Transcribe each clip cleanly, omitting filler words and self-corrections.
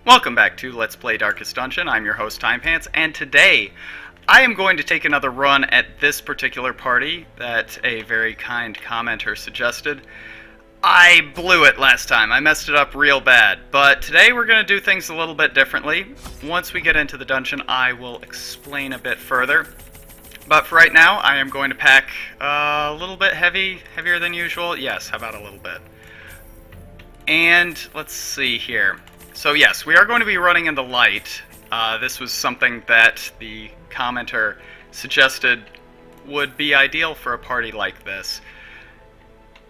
Welcome back to Let's Play Darkest Dungeon. I'm your host, Timepants, and today I am going to take another run at this particular party that a very kind commenter suggested. I blew it last time. I messed it up real bad, but today we're going to do things a little bit differently. Once we get into the dungeon, I will explain a bit further. But for right now, I am going to pack a little bit heavier than usual. Yes, how about a little bit? And let's see here. So yes, we are going to be running in the light. This was something that the commenter suggested would be ideal for a party like this.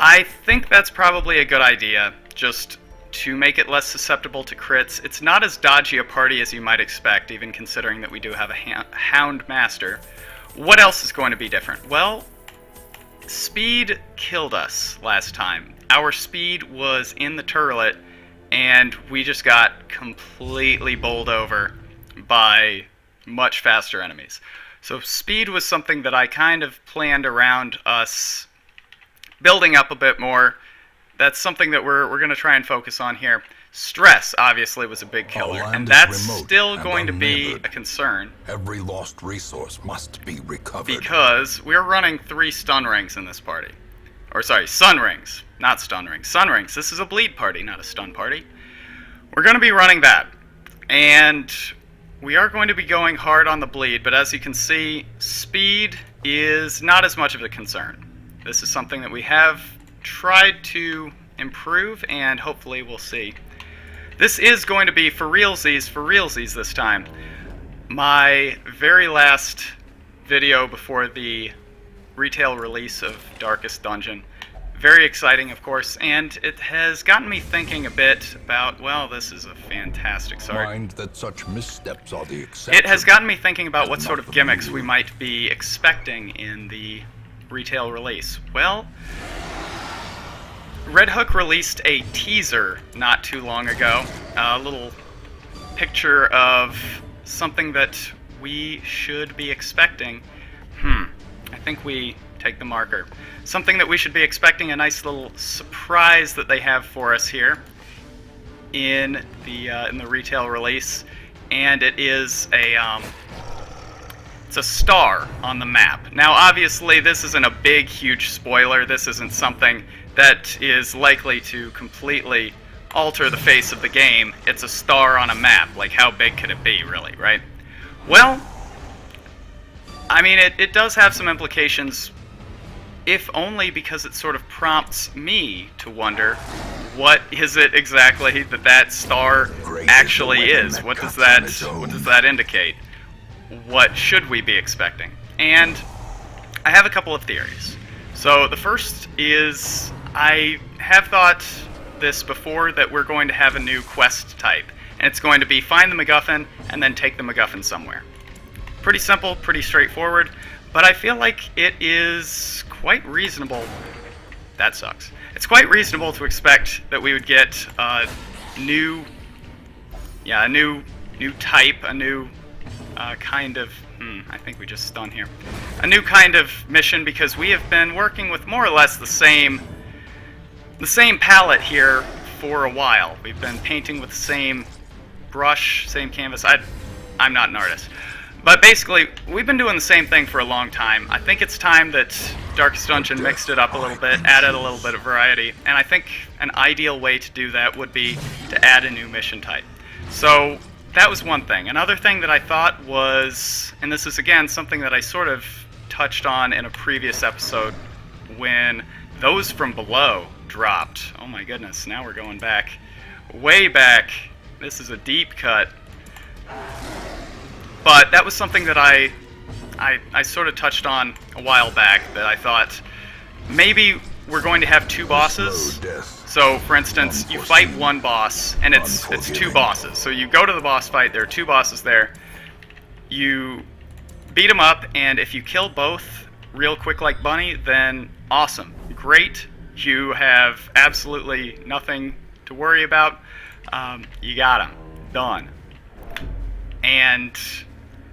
I think that's probably a good idea, just to make it less susceptible to crits. It's not as dodgy a party as you might expect, even considering that we do have a Hound Master. What else is going to be different? Well, speed killed us last time. Our speed was in the turret, and we just got completely bowled over by much faster enemies. So speed was something that I kind of planned around us building up a bit more. That's something that we're going to try and focus on here. Stress, obviously, was a big killer, and that's still going to be a concern. Every lost resource must be recovered. Because we're running 3 stun rings in this party. Or sorry, sun rings, not stun rings. Sun rings. This is a bleed party, not a stun party. We're going to be running that. And we are going to be going hard on the bleed, but as you can see, speed is not as much of a concern. This is something that we have tried to improve, and hopefully we'll see. This is going to be for realsies this time. My very last video before the retail release of Darkest Dungeon. Very exciting, of course, and it has gotten me thinking a bit about, well, this is a fantastic Mind that such missteps are the exception. It has gotten me thinking about what sort of gimmicks we might be expecting in the retail release. Well, Red Hook released a teaser not too long ago, a little picture of something that we should be expecting. I think we take the marker. Something that we should be expecting, a nice little surprise that they have for us here in the retail release, and it is it's a star on the map. Now, obviously, this isn't a big, huge spoiler. This isn't something that is likely to completely alter the face of the game. It's a star on a map. Like, how big could it be, really, right? Well, I mean, it does have some implications, if only because it sort of prompts me to wonder, what is it exactly that star actually is? What does that indicate? What should we be expecting? And I have a couple of theories. So the first is, I have thought this before, that we're going to have a new quest type, and it's going to be find the MacGuffin and then take the MacGuffin somewhere. Pretty simple, pretty straightforward, but I feel like it is quite reasonable. That sucks. It's quite reasonable to expect that we would get a new type, a new kind of, I think we just stunned here. A new kind of mission, because we have been working with more or less the same palette here for a while. We've been painting with the same brush, same canvas. I'm not an artist. But basically, we've been doing the same thing for a long time. I think it's time that Darkest Dungeon mixed it up a little bit, added a little bit of variety, and I think an ideal way to do that would be to add a new mission type. So that was one thing. Another thing that I thought was, and this is again something that I sort of touched on in a previous episode when those from below dropped. Oh my goodness, now we're going back, way back. This is a deep cut. But that was something that I sort of touched on a while back, that I thought maybe we're going to have 2 bosses. So, for instance, you fight one boss, and it's 2 bosses. So you go to the boss fight, there are 2 bosses there. You beat them up, and if you kill both real quick like Bunny, then awesome. Great. You have absolutely nothing to worry about. You got them. Done. And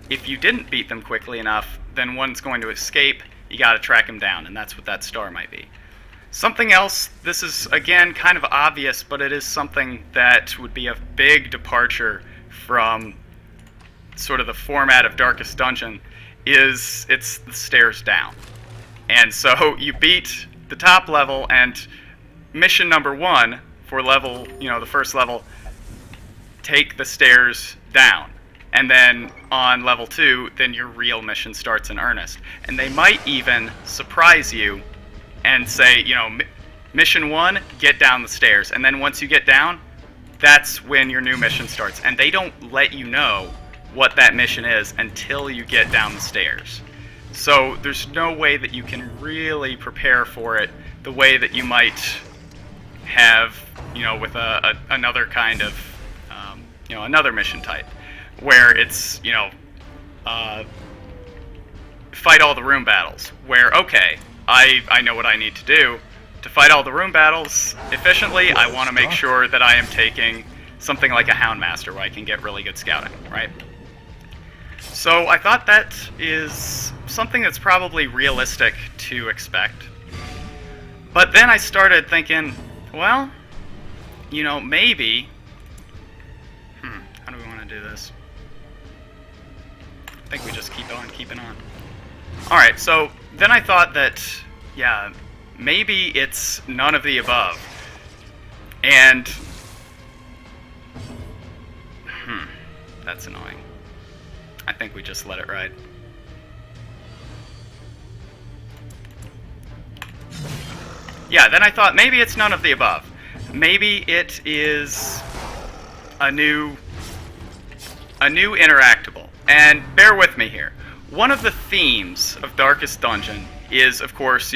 if you didn't beat them quickly enough, then one's going to escape. You got to track him down, and that's what that star might be. Something else, this is again kind of obvious, but it is something that would be a big departure from sort of the format of Darkest Dungeon, is it's the stairs down. And so you beat the top level, and mission number 1 for level, the first level, take the stairs down. And then on level 2, then your real mission starts in earnest. And they might even surprise you and say, mission 1, get down the stairs. And then once you get down, that's when your new mission starts. And they don't let you know what that mission is until you get down the stairs. So there's no way that you can really prepare for it the way that you might have, with another kind of, another mission type, where it's, fight all the room battles, where, okay, I know what I need to do. To fight all the room battles efficiently, I want to make sure that I am taking something like a Houndmaster, where I can get really good scouting, right? So I thought that is something that's probably realistic to expect. But then I started thinking, well, maybe... how do we want to do this? I think we just keep on keeping on. Alright, so then I thought that, yeah, maybe it's none of the above. And... that's annoying. I think we just let it ride. Yeah, then I thought maybe it's none of the above. Maybe it is a new interactable. And bear with me here. One of the themes of Darkest Dungeon is, of course,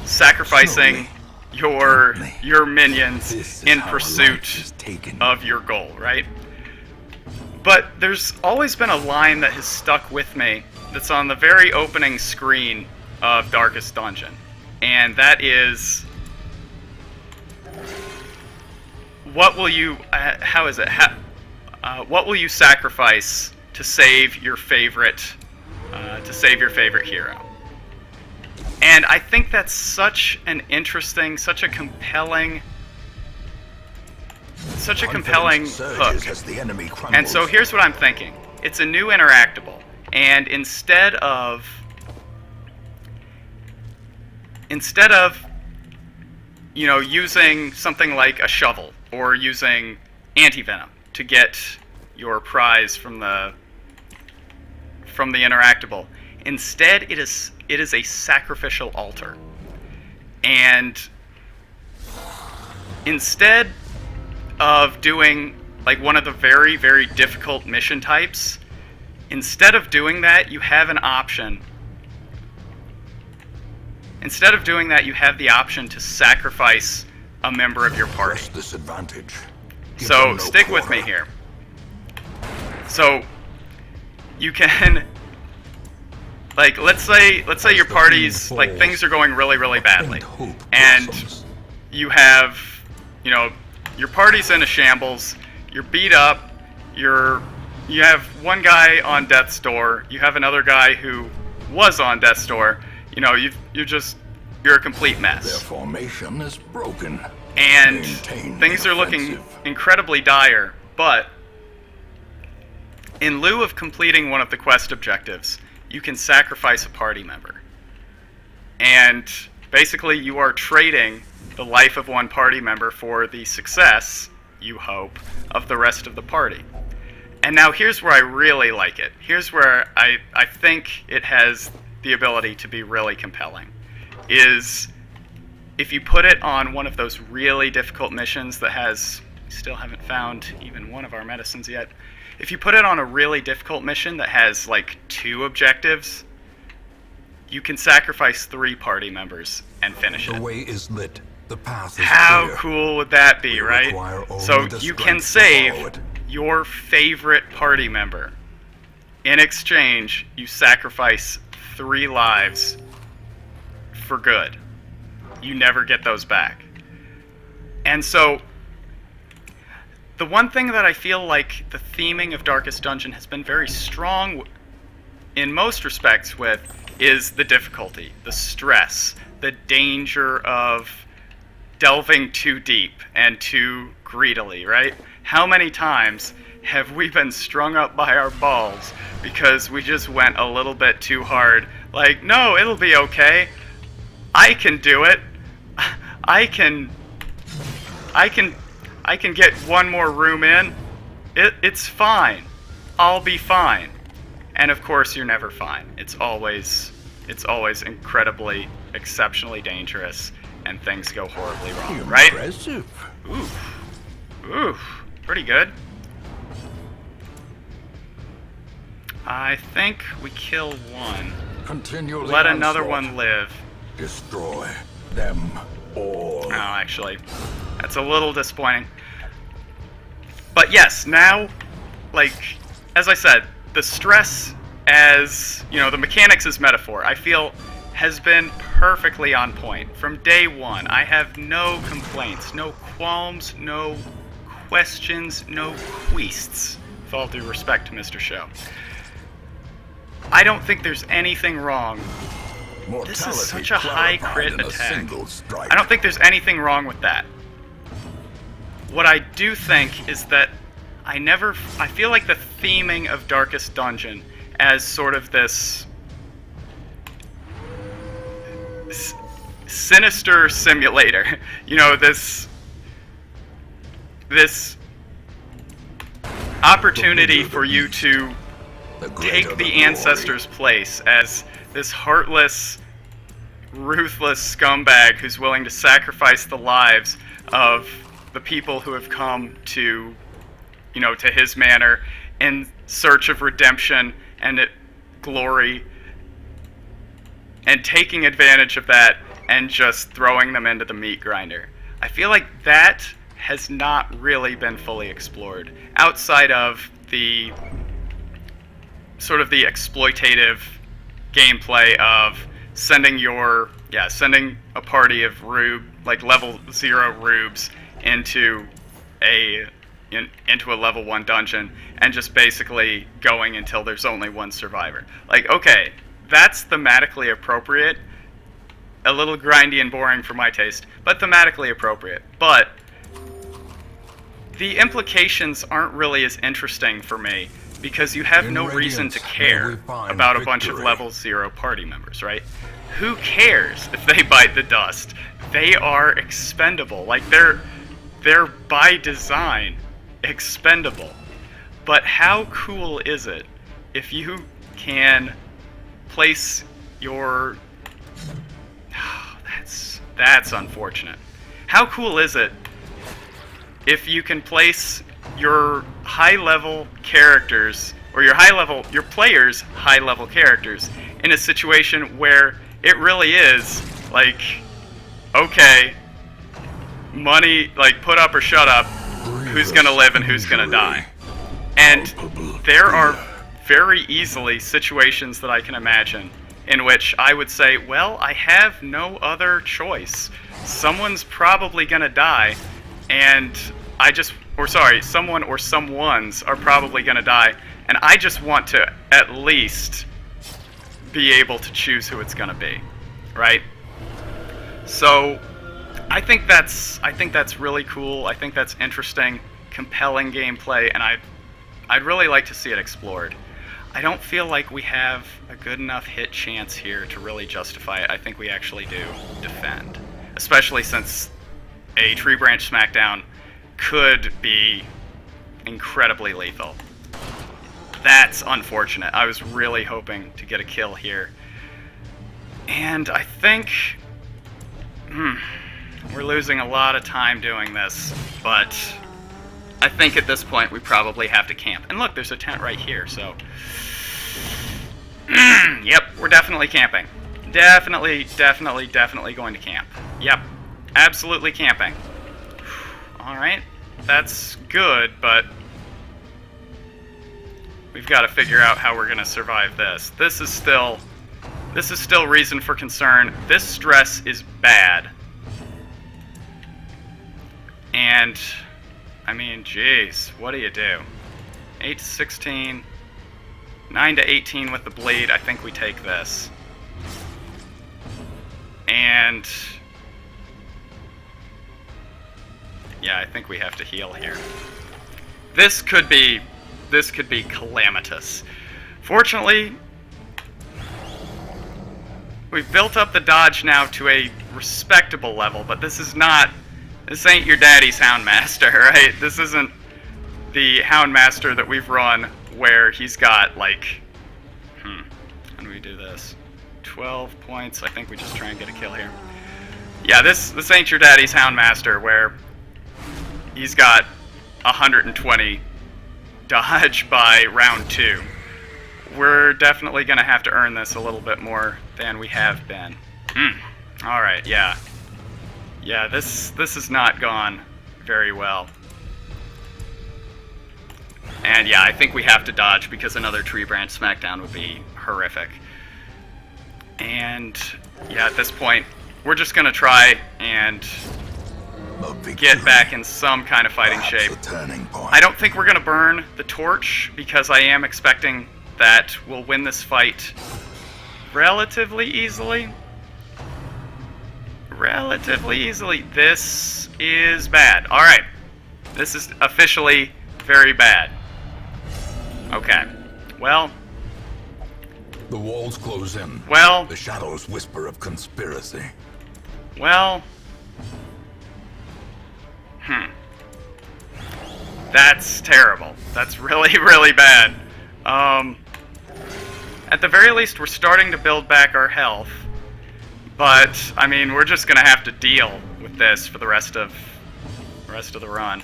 sacrificing your minions in pursuit of your goal, right? But there's always been a line that has stuck with me that's on the very opening screen of Darkest Dungeon. And that is, what will you, what will you sacrifice to save your favorite hero? And I think that's such an interesting, such a compelling hook. And so here's what I'm thinking. It's a new interactable, and instead of using something like a shovel or using anti-venom to get your prize from the interactable, instead it is a sacrificial altar. And instead of doing like one of the very, very difficult mission types, instead of doing that, you have an option. Instead of doing that, you have the option to sacrifice a member of your party. Press disadvantage. So stick with me here. So you can, like, let's say your party's, like, things are going really, really badly, and you have, your party's in a shambles. You're beat up. You have one guy on death's door. You have another guy who was on death's door. You're a complete mess. Their formation is broken. And things are looking incredibly dire, but in lieu of completing one of the quest objectives, you can sacrifice a party member. And basically you are trading the life of one party member for the success, you hope, of the rest of the party. And now here's where I really like it. Here's where I think it has the ability to be really compelling. Is if you put it on one of those really difficult missions that has, still haven't found even one of our medicines yet. If you put it on a really difficult mission that has like 2 objectives, you can sacrifice 3 party members and finish it. The way is lit. The path is How clear. cool would that be, right? So you can save your favorite party member. In exchange, you sacrifice 3 lives for good. You never get those back. And so the one thing that I feel like the theming of Darkest Dungeon has been very strong in most respects with is the difficulty, the stress, the danger of delving too deep and too greedily, right? How many times have we been strung up by our balls because we just went a little bit too hard? Like, no, it'll be okay. I can do it. I can get one more room in. It's fine. I'll be fine. And of course, you're never fine. It's always incredibly, exceptionally dangerous, and things go horribly wrong, right? Impressive. Oof. Pretty good. I think we kill one. Continually Let another onslaught. one live. Destroy them all. Oh, actually, that's a little disappointing. But yes, now, like, as I said, the stress as, you know, the mechanics as metaphor, I feel has been perfectly on point. From day one, I have no complaints, no qualms, no questions, no quests, with all due respect to Mr. Show. I don't think there's anything wrong. This is such a high crit attack. I don't think there's anything wrong with that. What I do think is that I feel like the theming of Darkest Dungeon as sort of this sinister simulator, you know, this opportunity for you to take the ancestors' place as this heartless, ruthless scumbag who's willing to sacrifice the lives of the people who have come to, you know, to his manor in search of redemption and glory, and taking advantage of that and just throwing them into the meat grinder. I feel like that has not really been fully explored outside of the sort of the exploitative gameplay of sending a party of level 0 rubes into a level 1 dungeon and just basically going until there's only one survivor. Like, okay, that's thematically appropriate. A little grindy and boring for my taste, but thematically appropriate. But the implications aren't really as interesting for me because you have no reason to care about a bunch of level 0 party members, right? Who cares if they bite the dust? They are expendable. Like, they're by design expendable. But how cool is it if you can place your... That's unfortunate. How cool is it if you can place your high-level characters, or your players' high-level characters, in a situation where it really is, like, okay, money, like, put up or shut up, who's gonna live and who's gonna die. And there are very easily situations that I can imagine in which I would say, well, I have no other choice. Someone's probably gonna die, and someone or someones are probably gonna die, and I just want to at least be able to choose who it's gonna be, right? So I think that's really cool. I think that's interesting, compelling gameplay, and I'd really like to see it explored. I don't feel like we have a good enough hit chance here to really justify it. I think we actually do defend, especially since a tree branch smackdown could be incredibly lethal. That's unfortunate. I was really hoping to get a kill here. And I think we're losing a lot of time doing this, but I think at this point we probably have to camp. And look, there's a tent right here, so... Yep, we're definitely camping. Definitely going to camp. Yep, absolutely camping. Alright, that's good, but... we've got to figure out how we're going to survive this. This is still reason for concern. This stress is bad. And... I mean, jeez, what do you do? 8 to 16, 9 to 18 with the bleed. I think we take this. And Yeah, I think we have to heal here. This could be calamitous. Fortunately, we've built up the dodge now to a respectable level, but this ain't your daddy's Houndmaster, right? This isn't the Houndmaster that we've run where he's got, like, how do we do this? 12 points. I think we just try and get a kill here. Yeah, this ain't your daddy's Houndmaster where he's got 120 dodge by round 2. We're definitely going to have to earn this a little bit more than we have been. Alright, yeah. Yeah, this has not gone very well. And yeah, I think we have to dodge because another tree branch smackdown would be horrific. And yeah, at this point, we're just going to try and get back in some kind of fighting shape. I don't think we're going to burn the torch because I am expecting that we'll win this fight relatively easily. This is bad. Alright. This is officially very bad. Okay. Well. The walls close in. Well. The shadows whisper of conspiracy. Well. That's terrible. That's really, really bad. At the very least, we're starting to build back our health. But, I mean, we're just gonna have to deal with this for the rest of the run.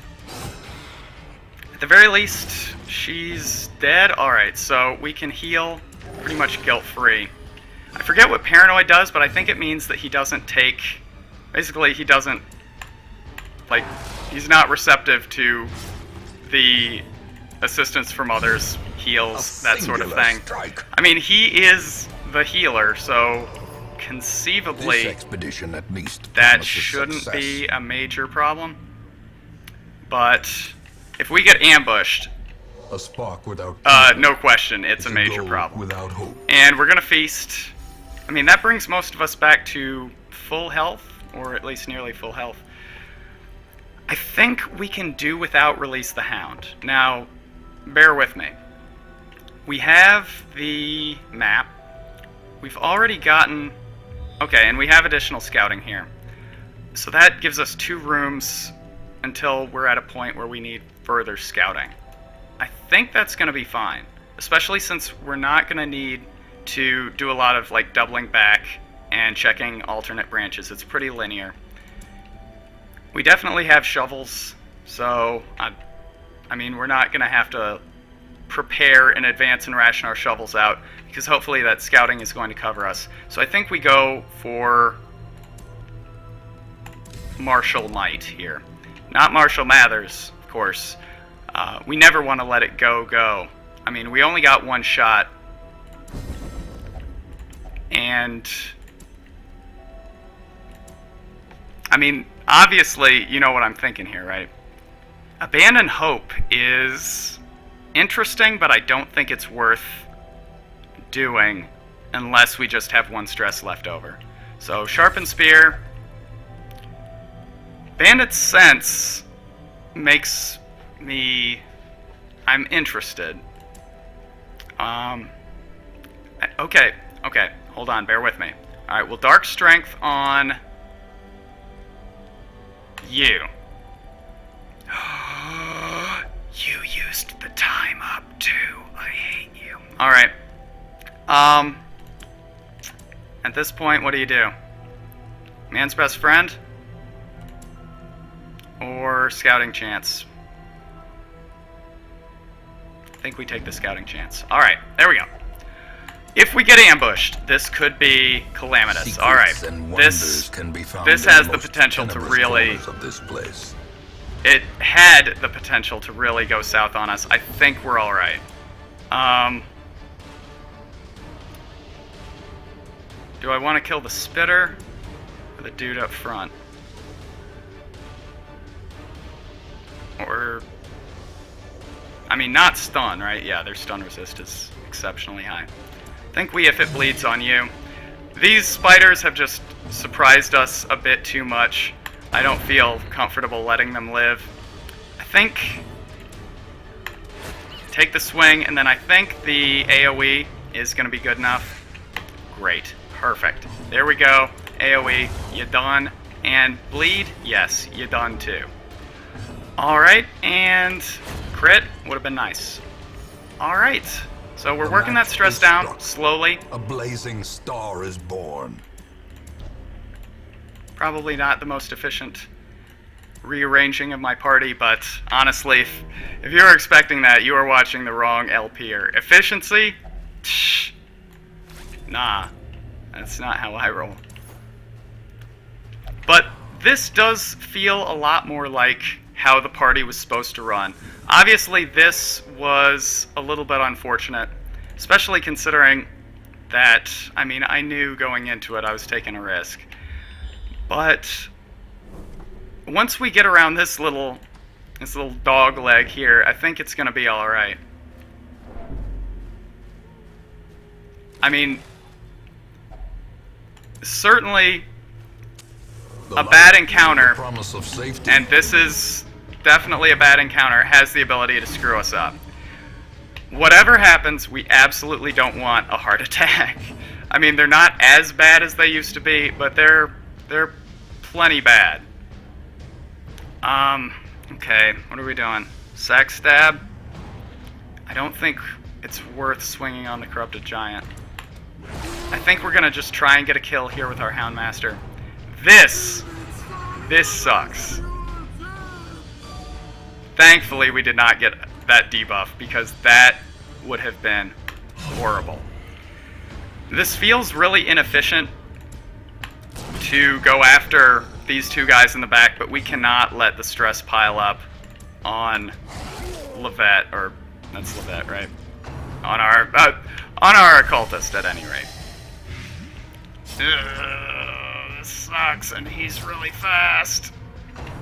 At the very least, she's dead. Alright, so we can heal pretty much guilt-free. I forget what Paranoid does, but I think it means that he doesn't take... Basically, he doesn't... Like, he's not receptive to the assistance from others, heals, that sort of thing. Strike. I mean, he is the healer, so conceivably This expedition at least that promises shouldn't success. be a major problem. But if we get ambushed, A spark without no question, it's a major goal problem. without hope. And we're gonna feast. I mean, that brings most of us back to full health, or at least nearly full health. I think we can do without Release the Hound. Now, bear with me. We have the map. We've already gotten... Okay, and we have additional scouting here. So that gives us 2 rooms until we're at a point where we need further scouting. I think that's going to be fine. Especially since we're not going to need to do a lot of, like, doubling back and checking alternate branches. It's pretty linear. We definitely have shovels, so I mean, we're not going to have to prepare in advance and ration our shovels out, because hopefully that scouting is going to cover us. So I think we go for Martial Might here. Not Marshall Mathers, of course. We never want to let it go. I mean, we only got 1 shot, and... I mean, obviously, you know what I'm thinking here, right? Abandon Hope is interesting, but I don't think it's worth doing unless we just have 1 stress left over. So, Sharpened Spear. Bandit's Sense makes me... I'm interested. Okay, hold on, bear with me. Alright, well, Dark Strength on... you. You used the time up too. I hate you. Alright. At this point, what do? Man's best friend? Or scouting chance? I think we take the scouting chance. Alright, there we go. If we get ambushed, this could be calamitous. Alright, this has the potential to really... Of this place. It had the potential to really go south on us. I think we're alright. Do I want to kill the spitter or the dude up front? Or... I mean, not stun, right? Yeah, their stun resist is exceptionally high. I think if it bleeds on you. These spiders have just surprised us a bit too much. I don't feel comfortable letting them live. I think... Take the swing, and then I think the AoE is going to be good enough. Great. Perfect. There we go. AoE, you done. And bleed? Yes, you done too. Alright, and crit would have been nice. Alright, so we're working that stress down slowly. A blazing star is born. Probably not the most efficient rearranging of my party, but honestly, if you were expecting that, you are watching the wrong LPer. Efficiency? Tsh, nah, that's not how I roll. But this does feel a lot more like how the party was supposed to run. Obviously, this was a little bit unfortunate, especially considering that, I mean, I knew going into it I was taking a risk. But once we get around this little dog leg here, I think it's going to be all right. I mean, certainly a bad encounter, Promise of safety. and this is definitely a bad encounter, has the ability to screw us up. Whatever happens, we absolutely don't want a heart attack. I mean, they're not as bad as they used to be, but they're plenty bad. Okay, what are we doing? Sack stab? I don't think it's worth swinging on the corrupted giant. I think we're gonna just try and get a kill here with our Houndmaster. This sucks. Thankfully, we did not get that debuff, because that would have been horrible. This feels really inefficient to go after these two guys in the back, but we cannot let the stress pile up on Levette, or that's Levette, right? On our occultist, at any rate. This sucks, and he's really fast.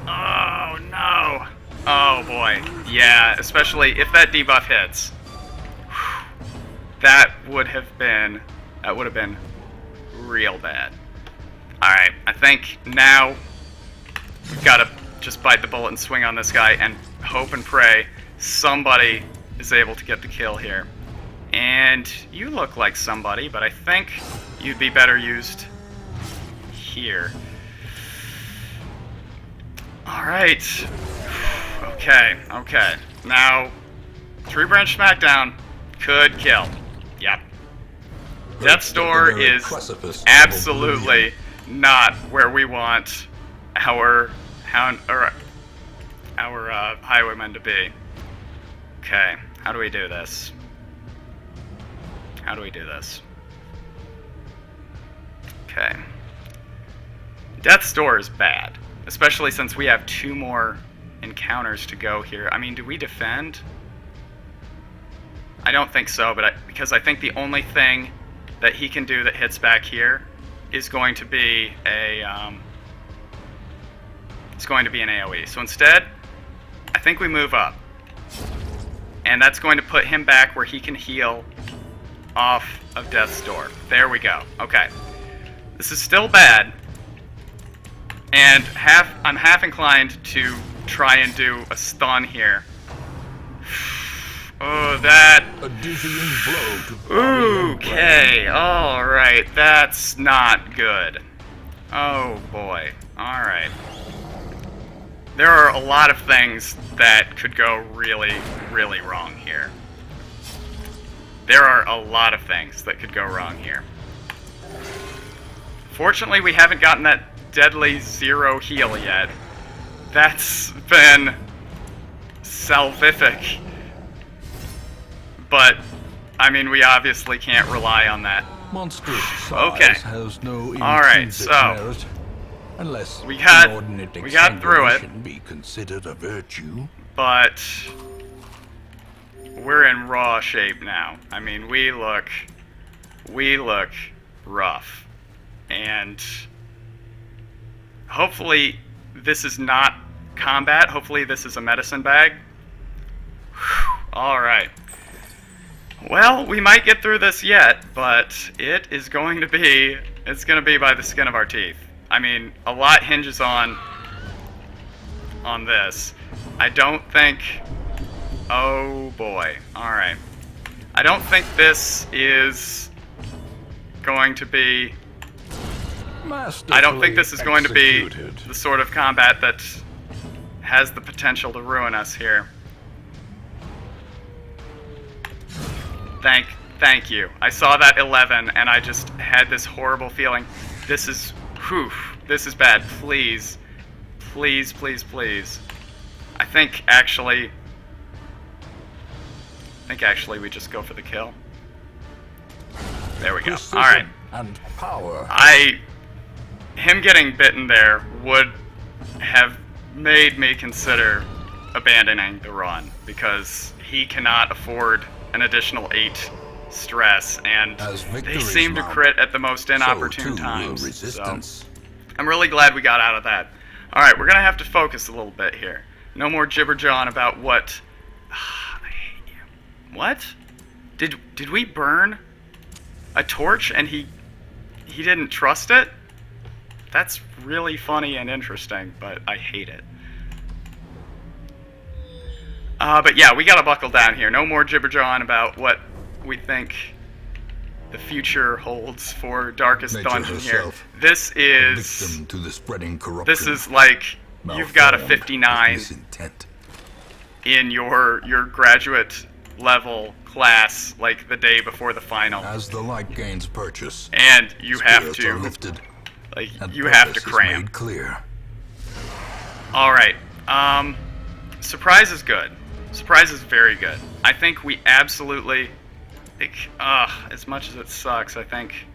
Oh no! Oh boy, yeah. Especially if that debuff hits, that would have been real bad. Alright, I think now we've got to just bite the bullet and swing on this guy and hope and pray somebody is able to get the kill here. And you look like somebody, but I think you'd be better used here. Alright. Okay. Now, Tree Branch Smackdown could kill. Yep. Death's Door is absolutely not where we want our highwaymen to be. Okay, how do we do this? Okay. Death's Door is bad, especially since we have 2 more encounters to go here. I mean, do we defend? I don't think so, but because I think the only thing that he can do that hits back here is going to be an AoE. So instead, I think we move up. And that's going to put him back where he can heal off of Death's Door. There we go. Okay. This is still bad. And I'm half inclined to try and do a stun here. Oh, that... A dizzying blow to okay, alright, that's not good. Oh boy, alright. There are a lot of things that could go really, really wrong here. Fortunately, we haven't gotten that deadly 0 heal yet. That's been salvific. But, I mean, we obviously can't rely on that. Monstrous size Okay. has no Alright, intrinsic so merit, unless we got inordinate through it. extenuation be considered a virtue. But we're in raw shape now. I mean, we look rough. And hopefully this is not combat. Hopefully this is a medicine bag. Alright. Well, we might get through this yet, but it's going to be by the skin of our teeth. I mean, a lot hinges on on this. I don't think... Oh boy. Alright. I don't think this is going to be... I don't think this is going to be the sort of combat that has the potential to ruin us here. Thank you. I saw that 11 and I just had this horrible feeling. This is... Whew. This is bad. Please. Please, please, please. I think actually we just go for the kill. There we go. Alright. And power. Him getting bitten there would have made me consider abandoning the run, because he cannot afford an additional 8 stress, and they seem to crit at the most inopportune times. So I'm really glad we got out of that. Alright, we're gonna have to focus a little bit here. No more jibber-jawing about what... I hate you. What? Did we burn a torch and he didn't trust it? That's really funny and interesting, but I hate it. But yeah, we gotta buckle down here. No more jibber-jawing about what we think the future holds for Darkest Dungeon here. This is... to the spreading corruption. This is like, you've got a 59 in your graduate level class, like the day before the final. As the light gains purchase, and you have to... lifted, like, you have to cram. Made clear. Alright, surprise is good. Surprise is very good. I think we absolutely... Like, as much as it sucks, I think...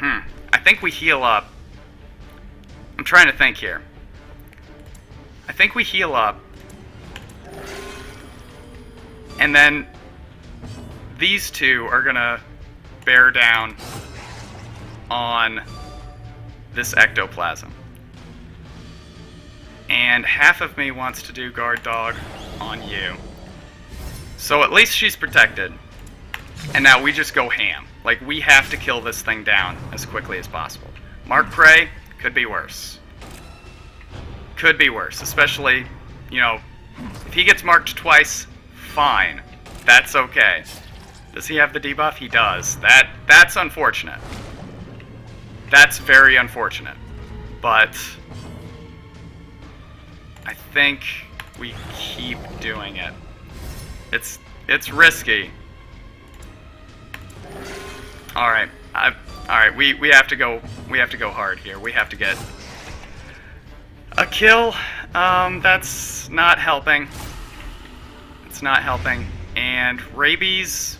I think we heal up. I'm trying to think here. I think we heal up. And then these two are gonna bear down on this ectoplasm. And half of me wants to do guard dog on you. So at least she's protected. And now we just go ham. Like, we have to kill this thing down as quickly as possible. Mark Prey could be worse. Could be worse. Especially, you know, if he gets marked twice, fine. That's okay. Does he have the debuff? He does. That's unfortunate. That's very unfortunate. But I think we keep doing it. It's risky. All right. We have to go hard here. We have to get a kill. That's not helping. It's not helping. And rabies,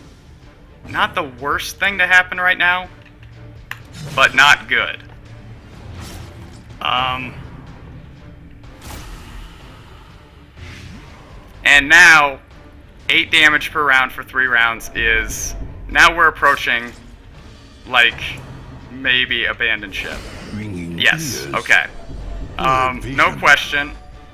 not the worst thing to happen right now, but not good. And now 8 damage per round for 3 rounds is... Now we're approaching, like, maybe abandoned ship. Yes, okay. No question.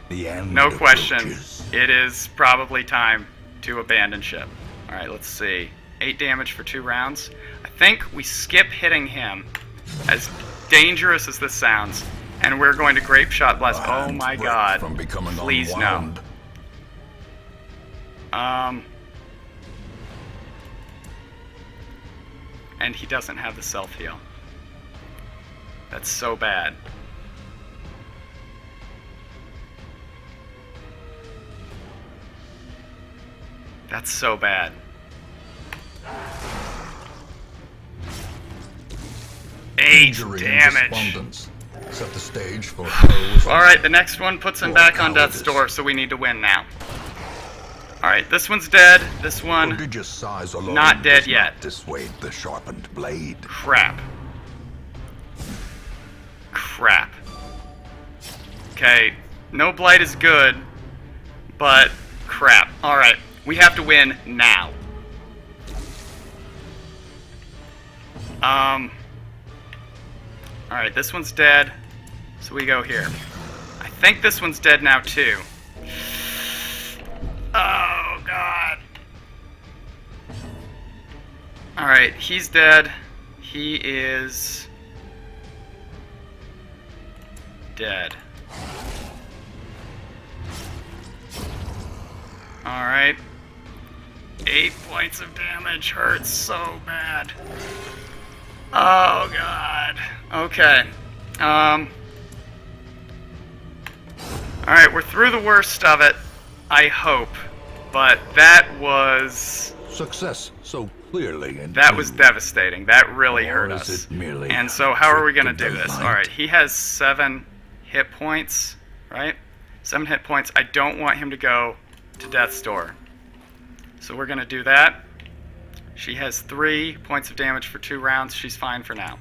No question. It is probably time to abandon ship. Alright, let's see. 8 damage for 2 rounds. I think we skip hitting him, as dangerous as this sounds, and we're going to Grape Shot Blast. Oh my god. Please no. And he doesn't have the self-heal. That's so bad. That's so bad. Eight damage. Set the stage for Alright, the next one puts him back on death's door, so we need to win now. Alright, this one's dead. This one not dead yet. Dissuade the sharpened blade. Crap. Crap. Okay, no blight is good, but crap. Alright, we have to win now. Alright, this one's dead, so we go here. I think this one's dead now too. Oh, God. Alright, he's dead. He is... dead. Alright. 8 points of damage hurts so bad. Oh god. Okay. Alright, we're through the worst of it, I hope. But that was... Success so clearly in That view. was devastating. That really Or hurt is us. it merely And so how are we trick going to of do the this? light? Alright, he has 7 hit points, right? 7 hit points. I don't want him to go to death's door. So we're going to do that. She has 3 points of damage for 2 rounds. She's fine for now.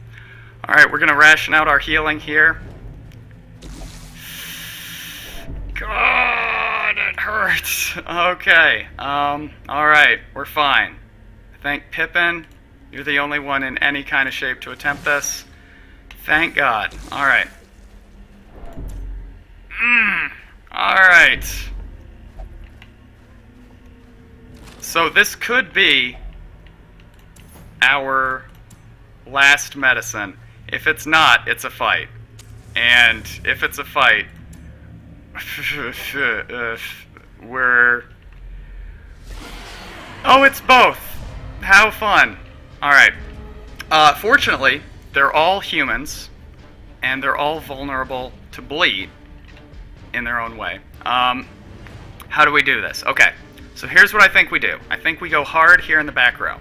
Alright, we're going to ration out our healing here. God, it hurts. Okay. Alright, we're fine. I think Pippin, you're the only one in any kind of shape to attempt this. Thank God. Alright. Alright. So this could be our last medicine. If it's not, it's a fight. And if it's a fight, we're... Oh, it's both! How fun! Alright. Fortunately, they're all humans, and they're all vulnerable to bleed in their own way. How do we do this? Okay, so here's what I think we do. I think we go hard here in the back row.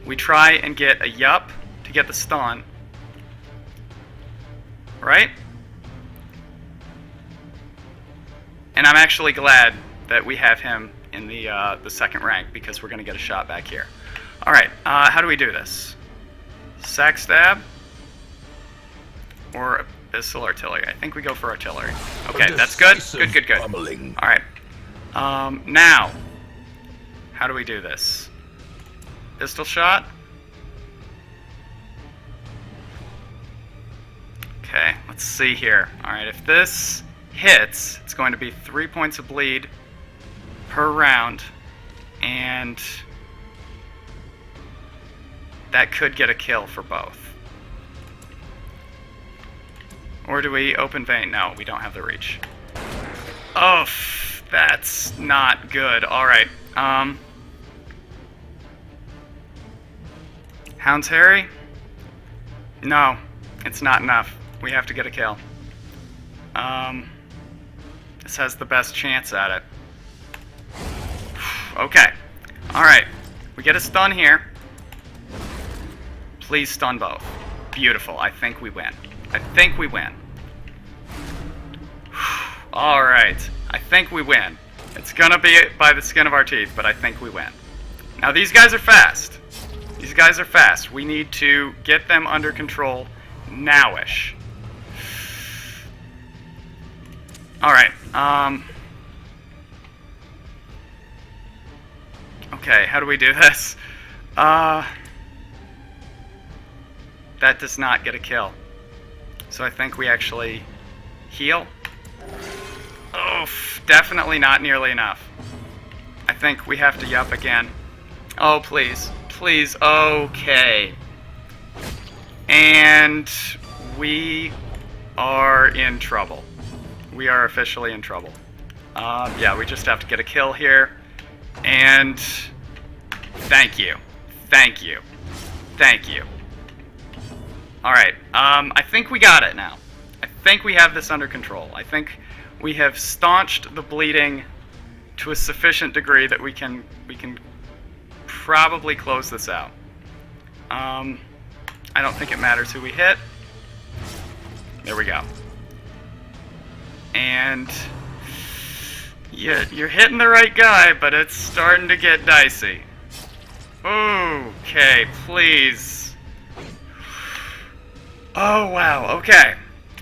We try and get a yup to get the stun. Right? And I'm actually glad that we have him in the second rank, because we're going to get a shot back here. Alright, how do we do this? Sack stab? Or abyssal artillery? I think we go for artillery. Okay, that's good. Good. Pummeling. Alright. Now, how do we do this? Pistol shot? Okay, let's see here. Alright, if this hits, it's going to be 3 points of bleed per round, and that could get a kill for both. Or do we open vein? No, we don't have the reach. Oh, that's not good. Alright, Hound's Harry? No, it's not enough. We have to get a kill. This has the best chance at it. Okay. Alright. We get a stun here. Please stun both. Beautiful. I think we win. I think we win. Alright. I think we win. It's gonna be by the skin of our teeth, but I think we win. Now these guys are fast. These guys are fast. We need to get them under control nowish. Alright, okay, how do we do this? That does not get a kill. So I think we actually heal. Oh, definitely not nearly enough. I think we have to yup again. Oh, please. Please, okay. And we are in trouble. We are officially in trouble. Yeah, we just have to get a kill here. And thank you. Thank you. Thank you. Alright, I think we got it now. I think we have this under control. I think we have staunched the bleeding to a sufficient degree that we can probably close this out. I don't think it matters who we hit. There we go. And yeah, you're hitting the right guy, but it's starting to get dicey. Okay, please. Oh, wow, okay.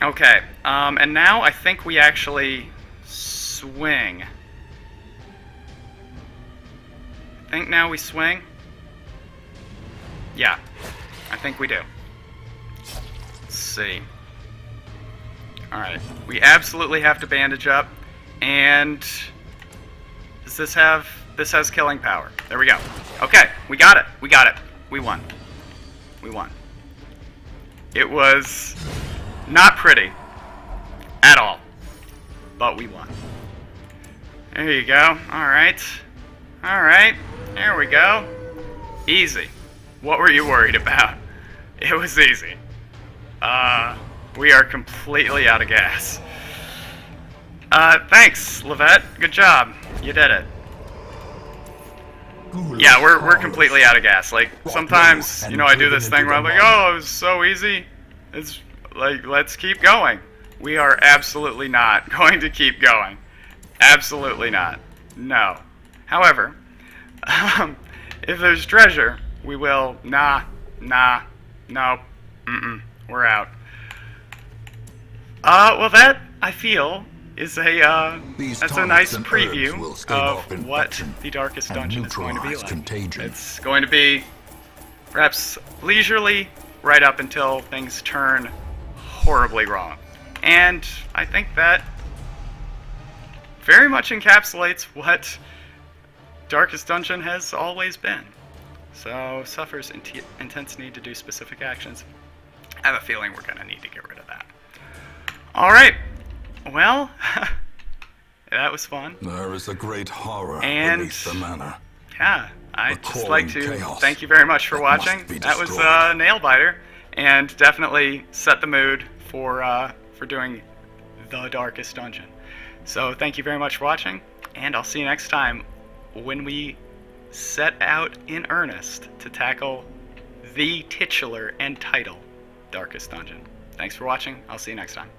Okay, and now I think we actually swing. I think now we swing. Yeah, I think we do. Let's see. Alright, we absolutely have to bandage up, and does this have, this has killing power. There we go. Okay, we got it, we got it. We won. We won. It was not pretty. at all. But we won. There you go. Alright. Alright. There we go. Easy. What were you worried about? It was easy. We are completely out of gas. Thanks, Levette. Good job. You did it. Yeah, we're completely out of gas. Like, sometimes, you know, I do this thing where I'm like, oh, it was so easy. It's like, let's keep going. We are absolutely not going to keep going. Absolutely not. No. However, if there's treasure, we will. Nah. Nope. We're out. Well, that, I feel, is that's a nice preview of what the Darkest Dungeon is going to be like. Contagion. It's going to be perhaps leisurely right up until things turn horribly wrong. And I think that very much encapsulates what Darkest Dungeon has always been. So, suffers intense need to do specific actions. I have a feeling we're going to need to get rid of that. Alright, well, that was fun. There is a great horror And- beneath the manor. Yeah, I'd just like to Chaos thank you very much for that watching. must be That was destroyed. Nail Biter, and definitely set the mood for doing the Darkest Dungeon. So thank you very much for watching, and I'll see you next time when we set out in earnest to tackle the titular and title Darkest Dungeon. Thanks for watching. I'll see you next time.